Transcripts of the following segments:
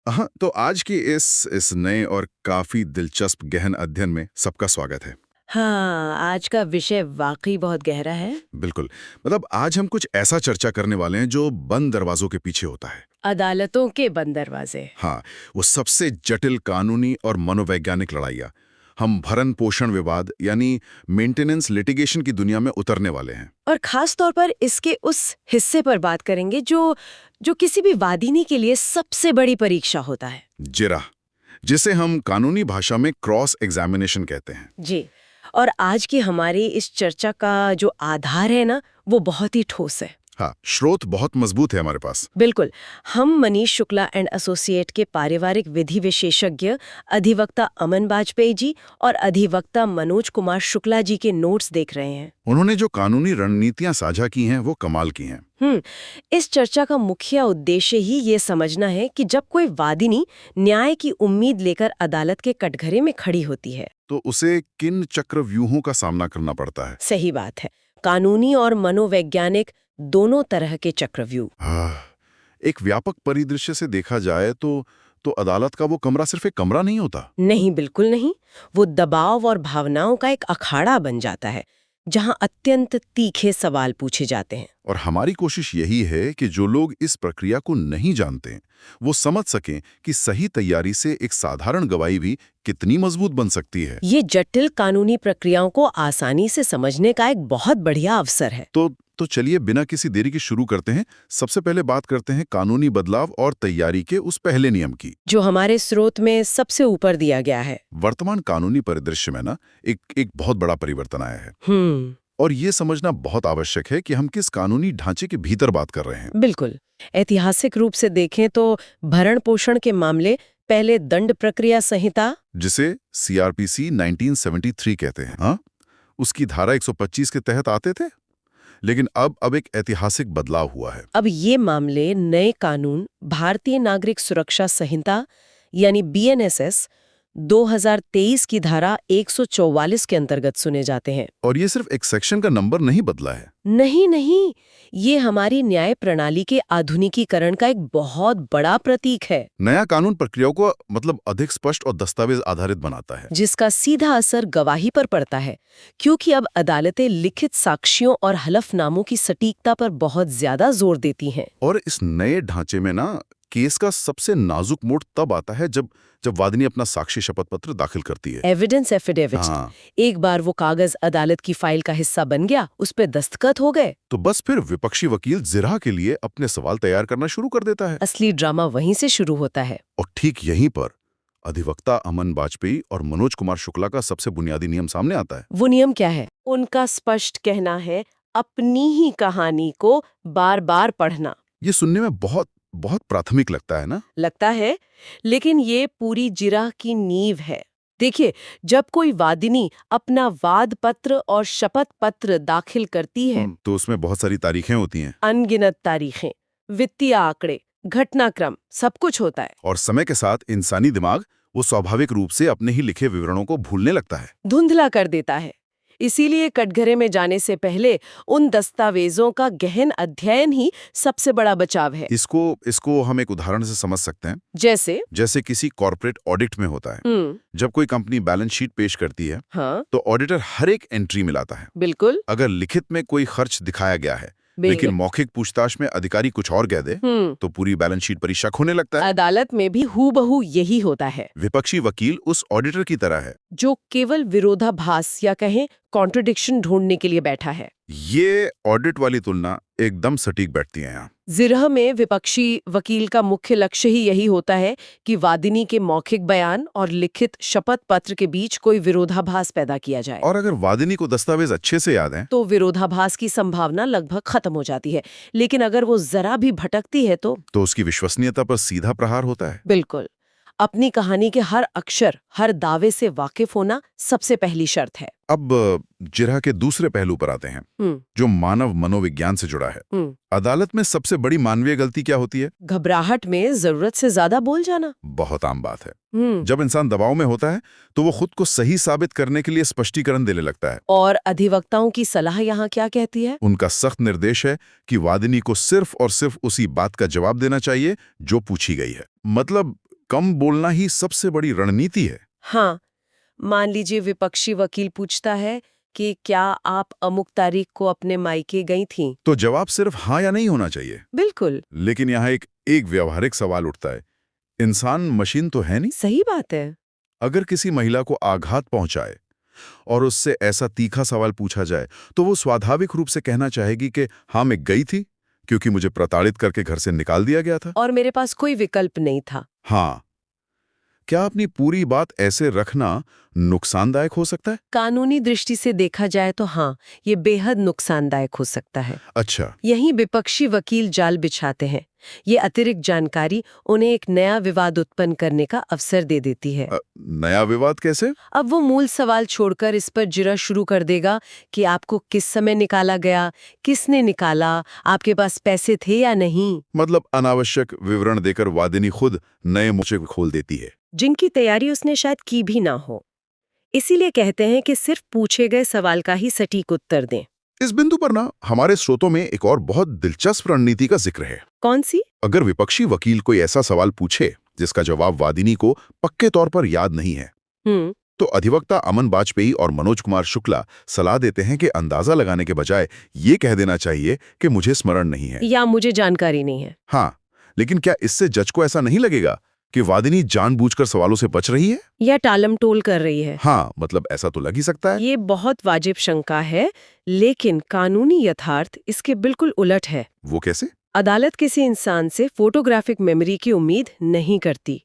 हाँ, तो आज की इस नए और काफी दिलचस्प गहन अध्ययन में सबका स्वागत है। हाँ, आज का विषय वाकई बहुत गहरा है। बिल्कुल। मतलब आज हम कुछ ऐसा चर्चा करने वाले हैं जो बंद दरवाजों के पीछे होता है। अदालतों के बंद दरवाजे। हाँ, वो सबसे जटिल कानूनी और मनोवैज्ञानिक लड़ाइयाँ। हम भरण पोषण विवाद यानी मेंटेनेंस लिटिगेशन की दुनिया में उतरने वाले हैं। और खास तौर पर इसके उस हिस्से पर बात करेंगे जो जो किसी भी वादिनी के लिए सबसे बड़ी परीक्षा होता है। जिरह, जिसे हम कानूनी भाषा में क्रॉस एग्जामिनेशन कहते हैं। जी। और आज की हमारी इस चर्चा का जो आधार है ना, वो बहुत ही ठोस है। हाँ, स्रोत बहुत मजबूत है हमारे पास। बिल्कुल। हम मनीष शुक्ला एंड एसोसिएट के पारिवारिक विधि विशेषज्ञ अधिवक्ता अमन बाजपेयी जी और अधिवक्ता मनोज कुमार शुक्ला जी के नोट्स देख रहे हैं। उन्होंने जो कानूनी रणनीतियां साझा की हैं वो कमाल की हैं। इस चर्चा का मुख्य उद्देश्य ही ये समझना है कि जब कोई वादिनी न्याय की उम्मीद लेकर अदालत के कटघरे में खड़ी होती है तो उसे किन चक्रव्यूहों का सामना करना पड़ता है। सही बात है। कानूनी और मनोवैज्ञानिक दोनों तरह के चक्रव्यूह। एक व्यापक परिदृश्य से देखा जाए तो अदालत का वो कमरा सिर्फ एक कमरा नहीं होता। नहीं, बिल्कुल नहीं। वो दबाव और भावनाओं का एक अखाड़ा बन जाता है जहां अत्यंत तीखे सवाल पूछे जाते हैं। और हमारी कोशिश यही है कि जो लोग इस प्रक्रिया को नहीं जानते वो समझ सकें कि सही तैयारी से एक साधारण गवाही भी कितनी मजबूत बन सकती है। ये जटिल कानूनी प्रक्रियाओं को आसानी से समझने का एक बहुत बढ़िया अवसर है। तो चलिए बिना किसी देरी के शुरू करते हैं। सबसे पहले बात करते हैं कानूनी बदलाव और तैयारी के उस पहले नियम की, जो हमारे स्रोत में सबसे ऊपर दिया गया है। वर्तमान कानूनी परिदृश्य में ना एक बहुत बड़ा परिवर्तन आया है। और ये समझना बहुत आवश्यक है कि हम किस कानूनी ढांचे के भीतर बात कर रहे हैं। बिल्कुल। ऐतिहासिक रूप से देखें तो भरण पोषण के मामले पहले दंड प्रक्रिया संहिता, जिसे सीआरपीसी 1973 कहते हैं, हाँ, उसकी धारा 125 के तहत आते थे। लेकिन अब एक ऐतिहासिक बदलाव हुआ है। अब ये मामले नए कानून भारतीय नागरिक सुरक्षा संहिता यानी बीएनएसएस 2023 की धारा 144 के अंतर्गत सुने जाते हैं। और ये सिर्फ एक सेक्शन का नंबर नहीं बदला है। नहीं, ये हमारी न्याय प्रणाली के आधुनिकीकरण का एक बहुत बड़ा प्रतीक है। नया कानून प्रक्रियाओं को मतलब अधिक स्पष्ट और दस्तावेज आधारित बनाता है, जिसका सीधा असर गवाही पर पड़ता है, क्योंकि अब अदालतें लिखित साक्ष्यों और हलफनामों की सटीकता पर बहुत ज्यादा जोर देती हैं। और इस नए ढांचे में ना केस का सबसे नाजुक मोड़ तब आता है जब वादिनी अपना साक्षी शपथ पत्र दाखिल करती है। Evidence affidavit. हाँ। एक बार वो कागज अदालत की फाइल का हिस्सा बन गया, उस पे दस्तखत हो गए, तो बस फिर विपक्षी वकील जिरह के लिए अपने सवाल तैयार करना शुरू कर देता है। असली ड्रामा वहीं से शुरू होता है। और ठीक यहीं पर अधिवक्ता अमन बाजपेयी और मनोज कुमार शुक्ला का सबसे बुनियादी नियम सामने आता है। वो नियम क्या है? उनका स्पष्ट कहना है, अपनी ही कहानी को बार बार पढ़ना। ये सुनने में बहुत बहुत प्राथमिक लगता है ना? लगता है, लेकिन ये पूरी जिरह की नींव है। देखिए, जब कोई वादिनी अपना वाद पत्र और शपथ पत्र दाखिल करती है तो उसमें बहुत सारी तारीखें होती हैं। अनगिनत तारीखें, वित्तीय आंकड़े, घटनाक्रम, सब कुछ होता है। और समय के साथ इंसानी दिमाग वो स्वाभाविक रूप से अपने ही लिखे विवरणों को भूलने लगता है, धुंधला कर देता है। इसीलिए कटघरे में जाने से पहले उन दस्तावेजों का गहन अध्ययन ही सबसे बड़ा बचाव है। इसको हम एक उदाहरण से समझ सकते हैं। जैसे किसी कॉर्पोरेट ऑडिट में होता है। जब कोई कंपनी बैलेंस शीट पेश करती है, हाँ, तो ऑडिटर हर एक एंट्री मिलाता है। बिल्कुल। अगर लिखित में कोई खर्च दिखाया गया है लेकिन मौखिक पूछताछ में अधिकारी कुछ और कह दे, तो पूरी बैलेंस शीट पर शक होने लगता है। अदालत में भी हूबहू यही होता है। विपक्षी वकील उस ऑडिटर की तरह है जो केवल विरोधाभास या कहें कॉन्ट्रडिक्शन ढूंढने के लिए बैठा है। ये ऑडिट वाली तुलना एकदम सटीक बैठती है यहाँ। जिरह में विपक्षी वकील का मुख्य लक्ष्य ही यही होता है कि वादिनी के मौखिक बयान और लिखित शपथ पत्र के बीच कोई विरोधाभास पैदा किया जाए। और अगर वादिनी को दस्तावेज अच्छे से याद हैं, तो विरोधाभास की संभावना लगभग खत्म हो जाती है। लेकिन अगर वो जरा भी भटकती है तो उसकी विश्वसनीयता पर सीधा प्रहार होता है। बिल्कुल। अपनी कहानी के हर अक्षर, हर दावे से वाकिफ होना सबसे पहली शर्त है। अब जिरह के दूसरे पहलू पर आते हैं, जो मानव मनोविज्ञान से जुड़ा है। अदालत में सबसे बड़ी मानवीय गलती क्या होती है? घबराहट में जरूरत से ज्यादा बोल जाना। बहुत आम बात है। जब इंसान दबाव में होता है तो वो खुद को सही साबित करने के लिए स्पष्टीकरण देने लगता है। और अधिवक्ताओं की सलाह यहाँ क्या कहती है? उनका सख्त निर्देश है कि वादिनी को सिर्फ और सिर्फ उसी बात का जवाब देना चाहिए जो पूछी गई है। मतलब कम बोलना ही सबसे बड़ी रणनीति है। हाँ, मान लीजिए विपक्षी वकील पूछता है कि क्या आप अमुक तारीख को अपने मायके गई थीं? तो जवाब सिर्फ हाँ या नहीं होना चाहिए। बिल्कुल, लेकिन यहाँ एक व्यावहारिक सवाल उठता है। इंसान मशीन तो है नहीं। सही बात है। अगर किसी महिला को आघात पहुंचाए और उससे ऐसा तीखा सवाल पूछा जाए, तो वो स्वाभाविक रूप से कहना चाहेगी कि हाँ, मैं गई थी क्योंकि मुझे प्रताड़ित करके घर से निकाल दिया गया था। और मेरे पास कोई विकल्प नहीं था। हाँ, क्या अपनी पूरी बात ऐसे रखना नुकसानदायक हो सकता है? कानूनी दृष्टि से देखा जाए तो हाँ, ये बेहद नुकसानदायक हो सकता है। अच्छा, यही विपक्षी वकील जाल बिछाते हैं। ये अतिरिक्त जानकारी उन्हें एक नया विवाद उत्पन्न करने का अवसर दे देती है। नया विवाद कैसे? अब वो मूल सवाल छोड़कर इस पर जिरा शुरू कर देगा कि आपको किस समय निकाला गया, किसने निकाला, आपके पास पैसे थे या नहीं। मतलब अनावश्यक विवरण देकर वादिनी खुद नए मोर्चे खोल देती है। जिनकी तैयारी उसने शायद की भी ना हो। इसीलिए कहते हैं कि सिर्फ पूछे गए सवाल का ही सटीक उत्तर दें। इस बिंदु पर ना हमारे स्रोतों में एक और बहुत दिलचस्प रणनीति का जिक्र है। कौन सी? अगर विपक्षी वकील कोई ऐसा सवाल पूछे जिसका जवाब वादिनी को पक्के तौर पर याद नहीं है, तो अधिवक्ता अमन बाजपेयी और मनोज कुमार शुक्ला सलाह देते हैं कि अंदाजा लगाने के बजाय ये कह देना चाहिए कि मुझे स्मरण नहीं है या मुझे जानकारी नहीं है। हाँ, लेकिन क्या इससे जज को ऐसा नहीं लगेगा कि वादिनी जानबूझकर सवालों से बच रही है या टालम-टोल कर रही है? हाँ, मतलब ऐसा तो लग ही सकता है। ये बहुत वाजिब शंका है, लेकिन कानूनी यथार्थ इसके बिल्कुल उलट है। वो कैसे? अदालत किसी इंसान से फोटोग्राफिक मेमोरी की उम्मीद नहीं करती।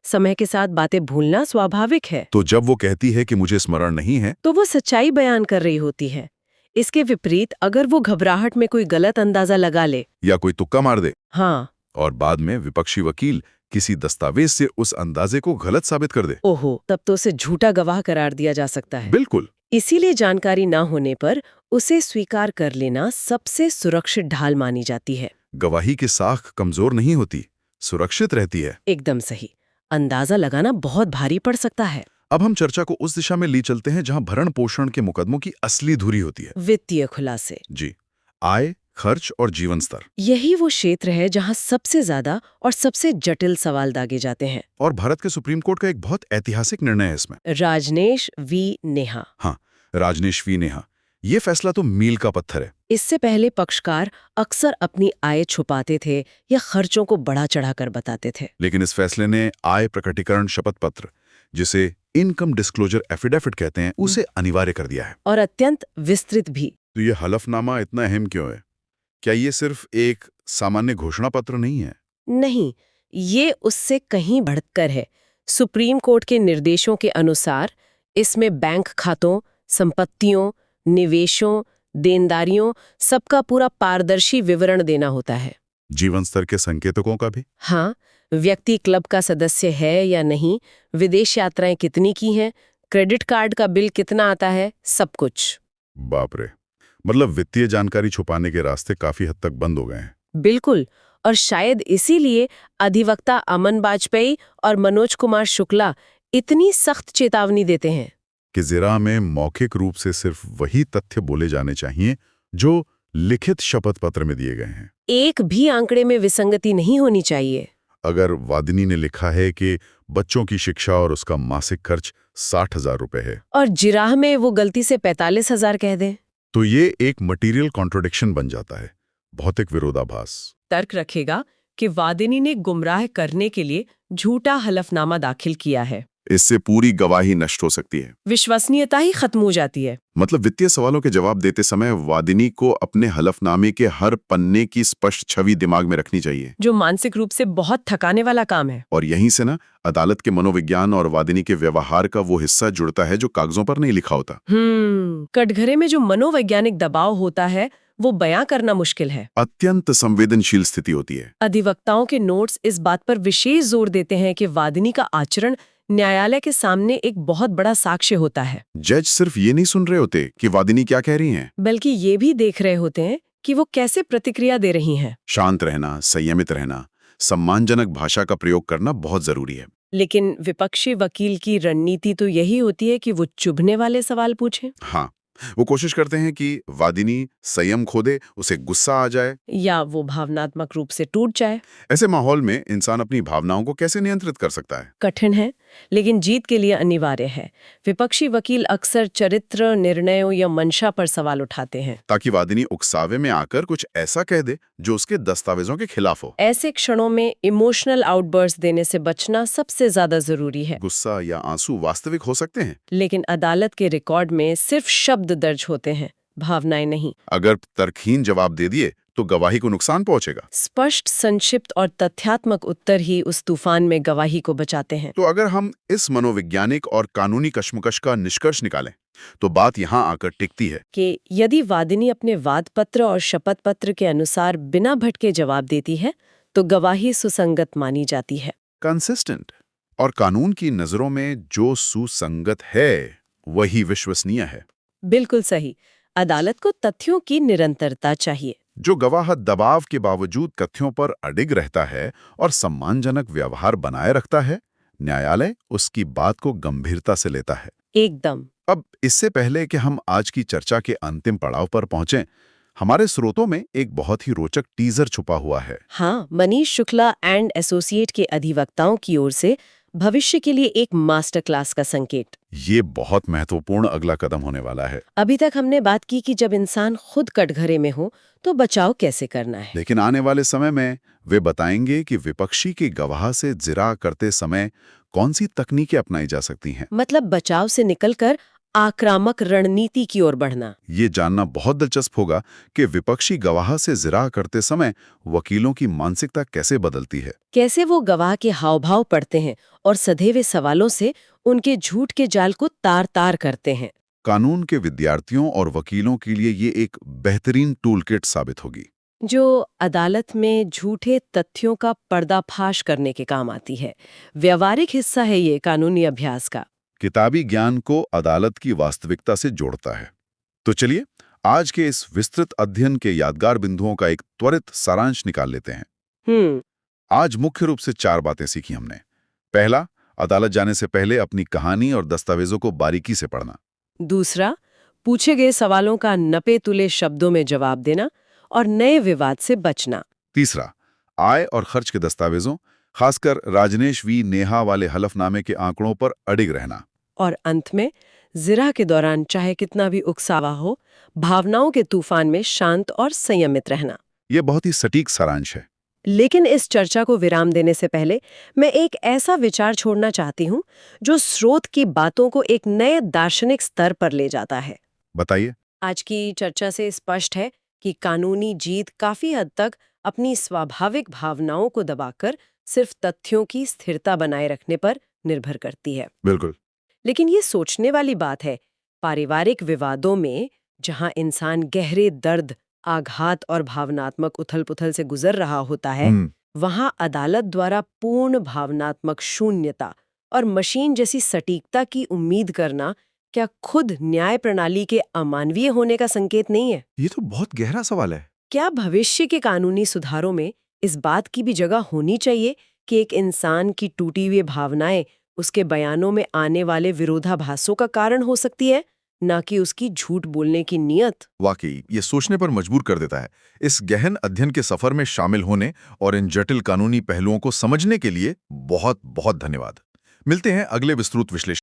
समय के साथ बातें भूलना स्वाभाविक है। तो जब वो कहती है कि मुझे स्मरण नहीं है, तो वो सच्चाई बयान कर रही होती है। इसके विपरीत अगर वो घबराहट में कोई गलत अंदाजा लगा ले या कोई तुक्का मार दे, हाँ, और बाद में विपक्षी वकील किसी दस्तावेज से उस अंदाजे को गलत साबित कर दे, ओहो, तब तो उसे झूठा गवाह करार दिया जा सकता है। बिल्कुल। इसीलिए जानकारी ना होने पर उसे स्वीकार कर लेना सबसे सुरक्षित ढाल मानी जाती है। गवाही की साख कमजोर नहीं होती, सुरक्षित रहती है। एकदम सही। अंदाजा लगाना बहुत भारी पड़ सकता है। अब हम चर्चा को उस दिशा में ले चलते हैं जहां भरण पोषण के मुकदमों की असली धुरी होती है। वित्तीय खुलासे। जी, आय, खर्च और जीवन स्तर। यही वो क्षेत्र है जहां सबसे ज्यादा और सबसे जटिल सवाल दागे जाते हैं। और भारत के सुप्रीम कोर्ट का एक बहुत ऐतिहासिक निर्णय है इसमें। राजनेश वी नेहा। हाँ, राजनेश वी नेहा। ये फैसला तो मील का पत्थर है। इससे पहले पक्षकार अक्सर अपनी आय छुपाते थे या खर्चों को बढ़ा चढ़ाकर बताते थे। लेकिन इस फैसले ने आय प्रकटीकरण शपथ पत्र, जिसे इनकम डिस्क्लोजर एफिडेविट कहते हैं, उसे अनिवार्य कर दिया है। और अत्यंत विस्तृत भी। तो ये हलफनामा इतना अहम क्यों है? क्या ये सिर्फ एक सामान्य घोषणा पत्र नहीं है? नहीं, ये उससे कहीं बढ़कर है। सुप्रीम कोर्ट के निर्देशों के अनुसार इसमें बैंक खातों, संपत्तियों, निवेशों, देनदारियों, सबका पूरा पारदर्शी विवरण देना होता है। जीवन स्तर के संकेतकों का भी? हाँ, व्यक्ति क्लब का सदस्य है या नहीं, विदेश यात्राएं कितनी की हैं, क्रेडिट कार्ड का बिल कितना आता है, सब कुछ। बाप रे, मतलब वित्तीय जानकारी छुपाने के रास्ते काफी हद तक बंद हो गए हैं। बिल्कुल, और शायद इसीलिए अधिवक्ता अमन बाजपेयी और मनोज कुमार शुक्ला इतनी सख्त चेतावनी देते हैं कि ज़रा में मौखिक रूप से सिर्फ वही तथ्य बोले जाने चाहिए जो लिखित शपथ पत्र में दिए गए हैं। एक भी आंकड़े में विसंगति नहीं होनी चाहिए। अगर वादिनी ने लिखा है कि बच्चों की शिक्षा और उसका मासिक खर्च 60,000 रुपए है, और जिराह में वो गलती से 45,000 कह दें, तो ये एक मटीरियल कॉन्ट्रोडिक्शन बन जाता है, भौतिक विरोधाभास। तर्क रखेगा कि वादिनी ने गुमराह करने के लिए झूठा हलफनामा दाखिल किया है। इससे पूरी गवाही नष्ट हो सकती है, विश्वसनीयता ही खत्म हो जाती है। मतलब वित्तीय सवालों के जवाब देते समय वादिनी को अपने हलफनामे के हर पन्ने की स्पष्ट छवि दिमाग में रखनी चाहिए, जो मानसिक रूप से बहुत थकाने वाला काम है। और यहीं से ना अदालत के मनोविज्ञान और वादिनी के व्यवहार का वो हिस्सा जुड़ता है जो कागजों पर नहीं लिखा होता। कटघरे में जो मनोवैज्ञानिक दबाव होता है वो बयां करना मुश्किल है। अत्यंत संवेदनशील स्थिति होती है। अधिवक्ताओं के नोट्स इस बात पर विशेष जोर देते हैं कि वादिनी का आचरण न्यायालय के सामने एक बहुत बड़ा साक्ष्य होता है। जज सिर्फ ये नहीं सुन रहे होते कि वादिनी क्या कह रही हैं, बल्कि ये भी देख रहे होते हैं कि वो कैसे प्रतिक्रिया दे रही हैं। शांत रहना, संयमित रहना, सम्मानजनक भाषा का प्रयोग करना बहुत जरूरी है। लेकिन विपक्षी वकील की रणनीति तो यही होती है कि वो चुभने वाले सवाल पूछें। हाँ, वो कोशिश करते हैं कि वादिनी संयम खो दे, उसे गुस्सा आ जाए। या वो भावनात्मक रूप से टूट जाए। ऐसे माहौल में इंसान अपनी भावनाओं को कैसे नियंत्रित कर सकता है? कठिन है, लेकिन जीत के लिए अनिवार्य है। विपक्षी वकील अक्सर चरित्र, निर्णयों या मंशा पर सवाल उठाते हैं, ताकि वादिनी उकसावे में आकर कुछ ऐसा कह दे जो उसके दस्तावेजों के खिलाफ हो। ऐसे क्षणों में इमोशनल आउटबर्स्ट देने से बचना सबसे ज्यादा जरूरी है। गुस्सा या आंसू वास्तविक हो सकते हैं, लेकिन अदालत के रिकॉर्ड में सिर्फ शब्द दर्ज होते हैं, भावनाएं नहीं। अगर तर्कहीन जवाब दे दिए तो गवाही को नुकसान पहुंचेगा। स्पष्ट, संक्षिप्त और तथ्यात्मक उत्तर ही उस तूफान में गवाही को बचाते हैं। तो अगर हम इस मनोवैज्ञानिक और कानूनी कश्मकश का निष्कर्ष निकालें, तो बात यहाँ आकर टिकती है कि यदि वादिनी अपने वाद पत्र और शपथ पत्र के अनुसार बिना भटके जवाब देती है, तो गवाही सुसंगत मानी जाती है। कंसिस्टेंट, और कानून की नजरों में जो सुसंगत है वही विश्वसनीय है। बिल्कुल सही। अदालत को तथ्यों की निरंतरता चाहिए। जो गवाह दबाव के बावजूद तथ्यों पर अडिग रहता है और सम्मानजनक व्यवहार बनाए रखता है, न्यायालय उसकी बात को गंभीरता से लेता है। एकदम। अब इससे पहले कि हम आज की चर्चा के अंतिम पड़ाव पर पहुंचें, हमारे स्रोतों में एक बहुत ही रोचक टीजर छुपा हुआ है। हाँ, मनीष शुक्ला एंड एसोसिएट के अधिवक्ताओं की ओर से भविष्य के लिए एक मास्टर क्लास का संकेत। ये बहुत महत्वपूर्ण अगला कदम होने वाला है। अभी तक हमने बात की कि जब इंसान खुद कटघरे में हो तो बचाव कैसे करना है, लेकिन आने वाले समय में वे बताएंगे कि विपक्षी के गवाह से जिरा करते समय कौन सी तकनीकें अपनाई जा सकती हैं। मतलब बचाव से निकलकर आक्रामक रणनीति की ओर बढ़ना। ये जानना बहुत दिलचस्प होगा कि विपक्षी गवाह से जिरा करते समय वकीलों की मानसिकता कैसे बदलती है। कैसे वो गवाह के हाव भाव पढ़ते हैं और सधेवे सवालों से उनके झूठ के जाल को तार तार करते हैं। कानून के विद्यार्थियों और वकीलों के लिए ये एक बेहतरीन टूलकिट साबित होगी, जो अदालत में झूठे तथ्यों का पर्दाफाश करने के काम आती है। व्यवहारिक हिस्सा है ये कानूनी अभ्यास का। किताबी ज्ञान को अदालत की वास्तविकता से जोड़ता है। तो चलिए आज के इस विस्तृत अध्ययन के यादगार बिंदुओं का एक त्वरित सारांश निकाल लेते हैं। आज मुख्य रूप से 4 बातें सीखी हमने। पहला, अदालत जाने से पहले अपनी कहानी और दस्तावेजों को बारीकी से पढ़ना। दूसरा, पूछे गए सवालों का नपे तुले शब्दों में जवाब देना और नए विवाद से बचना। तीसरा, आय और खर्च के दस्तावेजों, खासकर राजनेश वी नेहा वाले हलफनामे के आंकड़ों पर अडिग रहना। और अंत में, जिरा के दौरान चाहे कितना भी उकसावा हो, भावनाओं के तूफान में शांत और संयमित रहना। यह बहुत ही सटीक सारांश है। लेकिन इस चर्चा को विराम देने से पहले मैं एक ऐसा विचार छोड़ना चाहती हूँ जो स्रोत की बातों को एक नए दार्शनिक स्तर पर ले जाता है। बताइए। आज की चर्चा से स्पष्ट है कि कानूनी जीत काफी हद तक अपनी स्वाभाविक भावनाओं को दबाकर सिर्फ तथ्यों की स्थिरता बनाए रखने पर निर्भर करती है। बिल्कुल। लेकिन ये सोचने वाली बात है, पारिवारिक विवादों में जहां इंसान गहरे दर्द, आघात और भावनात्मक उथल-पुथल से गुजर रहा होता है, वहां अदालत द्वारा पूर्ण भावनात्मक शून्यता और मशीन जैसी सटीकता की उम्मीद करना क्या खुद न्याय प्रणाली के अमानवीय होने का संकेत नहीं है? ये तो बहुत गहरा सवाल है। क्या भविष्य के कानूनी सुधारों में इस बात की भी जगह होनी चाहिए कि एक इंसान की टूटी हुई भावनाएं उसके बयानों में आने वाले विरोधाभासों का कारण हो सकती है, ना कि उसकी झूठ बोलने की नीयत? वाकई ये सोचने पर मजबूर कर देता है। इस गहन अध्ययन के सफर में शामिल होने और इन जटिल कानूनी पहलुओं को समझने के लिए बहुत बहुत धन्यवाद। मिलते हैं अगले विस्तृत विश्लेषण